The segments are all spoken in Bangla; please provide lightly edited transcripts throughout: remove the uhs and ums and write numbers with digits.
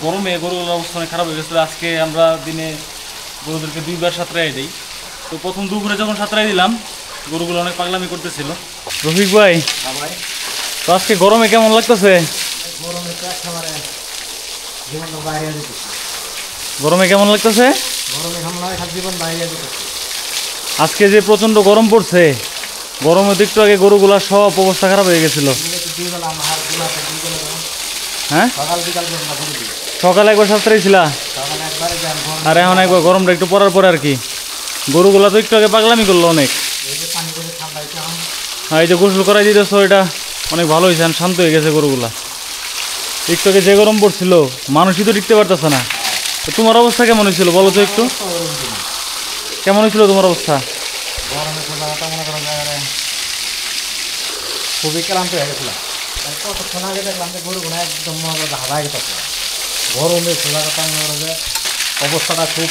গরমে গরুগুলোর অবস্থা অনেক খারাপ হয়ে গেছিলো। আজকে আমরা দিনে গরুদেরকে 2বার সাঁতরাই দিই। তো প্রথম দুপুরে যখন সাঁতরাই দিলাম গরুগুলো অনেক পাগলামি করতেছিল। রফিক ভাই, ভাই তো আজকে গরমে কেমন লাগতেছে? গরমে তো একেবারে জীবনটা বাইরে যেতেছে। গরমে কেমন লাগতেছে? গরমে হামলা খালি জীবন বাইরে যেতেছে। আজকে যে প্রচণ্ড গরম পড়ছে, গরমে তো একটু আগে গরুগুলার সব অবস্থা খারাপ হয়ে গেছিল। দুইবেলা আমার হাত গুলাতে দুইবেলা হ্যাঁ, সকাল বিকাল আমরা করে দিই। সকালে একবার সাঁতরাইছিলা সকালে একবারে যান আর এখন একবার গরমটা একটু পড়ার পরে আর কি। গরুগুলা তো একটু আগে পাগলামি করলো অনেক। এই যে পানি করে ঠান্ডা হয়েছে এখন। হ্যাঁ, এই যে গোসল করাই দিতেছ, এটা অনেক ভালো হয়েছে, এখন শান্ত হয়ে গেছে গরুগুলা। একটু আগে যে গরম পড়ছিল মানুষই তো টিকতে পারতেছে না। তো তোমার অবস্থা কেমন হয়েছিল বলো তো একটু, কেমন হয়েছিল তোমার অবস্থা? গরমে খোলাটা মনে করা যায় খুবই ক্লান্ত হয়ে গেছিলাম। কতক্ষণ আগে দেখলাম যে গরুগুলো একদম মনে করা হারাই গেছে। গরমে খোলাটা মনে করা যায় অবস্থাটা খুব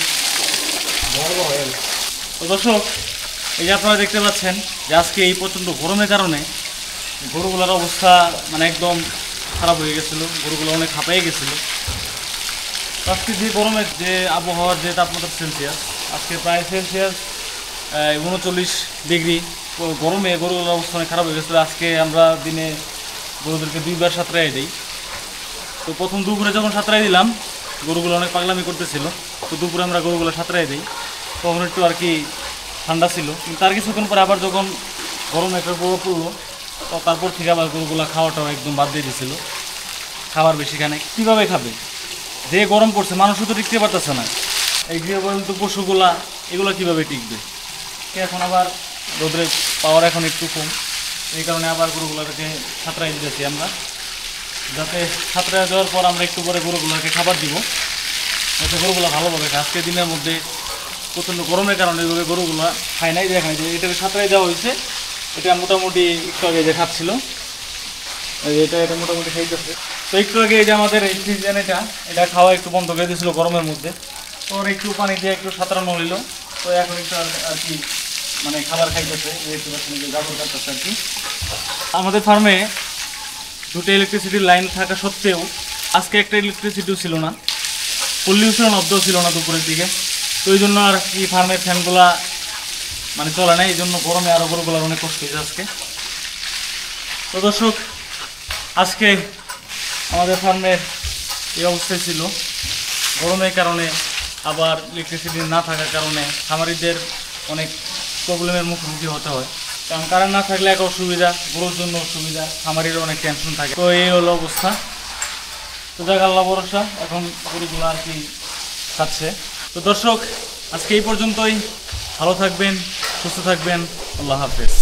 বড় হয়ে গেছে। তো দর্শক, এই যে আপনারা দেখতে পাচ্ছেন যে আজকে এই প্রচণ্ড গরমের কারণে গরুগুলোর অবস্থা মানে একদম খারাপ হয়ে গেছিলো। গরুগুলো অনেক হাঁপাইয়ে গেছিলো। আজকে যে গরমের যে আবহাওয়ার যে তাপমাত্রা সেলসিয়াস, আজকে প্রায় সেলসিয়াস 39 ডিগ্রি। গরমে গরুগুলোর অবস্থা অনেক খারাপ হয়ে গেছিলো। আজকে আমরা দিনে গরুদেরকে 2বার সাঁতরাই দিই। তো প্রথম দুপুরে যখন সাঁতরাই দিলাম গরুগুলো অনেক পাগলামি করতেছিল। তো দুপুরে আমরা গরুগুলো সাঁতরাই দিই, তখন একটু আর কি ঠান্ডা ছিল। কিন্তু তার কিছুক্ষণ পরে আবার যখন গরম একটা প্রভাব পড়লো, তো তারপর থেকে আবার গরুগুলো খাওয়াটাও একদম বাদ দিয়ে দিয়েছিল। খাবার বেশি খানে কীভাবে খাবে? যে গরম পড়ছে মানুষও তো টিকতে পারতেছে না। এই গৃহপালিত পশুগুলা এগুলো কীভাবে টিকবে? এখন আবার রোদের পাওয়ার এখন একটু কম, এই কারণে আবার গরুগুলোকে সাঁতরাই দিতেছি আমরা, যাতে সাঁতরাই দেওয়ার পর আমরা একটু পরে গরুগুলোকে খাবার দিব, যাতে গরুগুলো ভালোভাবে খায়। আজকে দিনের মধ্যে প্রচণ্ড গরমের কারণে এইভাবে গরুগুলো খায় নাই। দেখেন যে এটাকে সাঁতরাই দেওয়া হয়েছে, এটা মোটামুটি একটু আগে যে খাচ্ছিল, এটা মোটামুটি খাইতেছে। তো একটু আগে এই যে আমাদের এই সিজন এটা খাওয়া একটু বন্ধ করে দিয়েছিল গরমের মধ্যে। তো ওর একটু পানি দিয়ে একটু সাঁতরানো হইল। তো এখন একটু আর কি মানে খাবার খাইতেছে, একটু গাবর কাটতেছে আর কি। আমাদের ফার্মে 2টা ইলেকট্রিসিটির লাইন থাকা সত্ত্বেও আজকে একটা ইলেকট্রিসিটিও ছিল না, পলিউশন অব্দও ছিল না দুপুরের দিকে। তো এই জন্য আর কি ফার্মের ফ্যানগুলা মানে চলে না, এই জন্য গরমে আরও গরুগুলার অনেক কষ্ট হয়েছে আজকে। তো দর্শক, আজকে আমাদের ফার্মের এই অবস্থায় ছিল। গরমের কারণে আবার ইলেকট্রিসিটি না থাকার কারণে খামারিদের অনেক প্রবলেমের মুখোমুখি হতে হয়। কারণ কারেন্ট না থাকলে এক অসুবিধা, গরুর জন্য অসুবিধা, খামারিরও অনেক টেনশন থাকে। তো এই হলো অবস্থা। তো যাক, আল্লাহ ভরসা, এখন গরুগুলো আর কি খাচ্ছে। তো দর্শক, আজকে এই পর্যন্তই। ভালো থাকবেন, সুস্থ থাকবেন, আল্লাহ হাফেজ।